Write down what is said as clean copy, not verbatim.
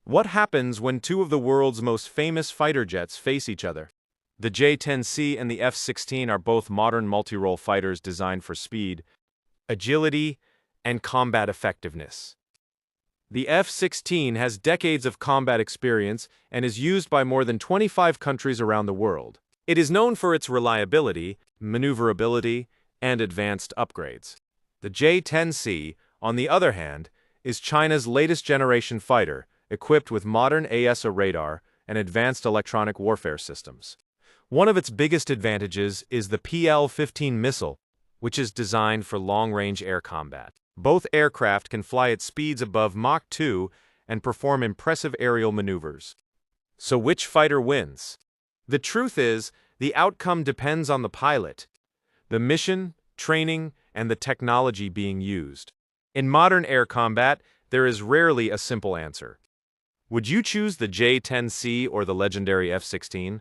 What happens when two of the world's most famous fighter jets face each other? The J-10C and the F-16 are both modern multi-role fighters designed for speed, agility, and combat effectiveness. The F-16 has decades of combat experience and is used by more than 25 countries around the world. It is known for its reliability, maneuverability, and advanced upgrades. The J-10C, on the other hand, is China's latest generation fighter, equipped with modern AESA radar and advanced electronic warfare systems. One of its biggest advantages is the PL-15 missile, which is designed for long-range air combat. Both aircraft can fly at speeds above Mach 2 and perform impressive aerial maneuvers. So which fighter wins? The truth is, the outcome depends on the pilot, the mission, training, and the technology being used. In modern air combat, there is rarely a simple answer. Would you choose the J-10C or the legendary F-16?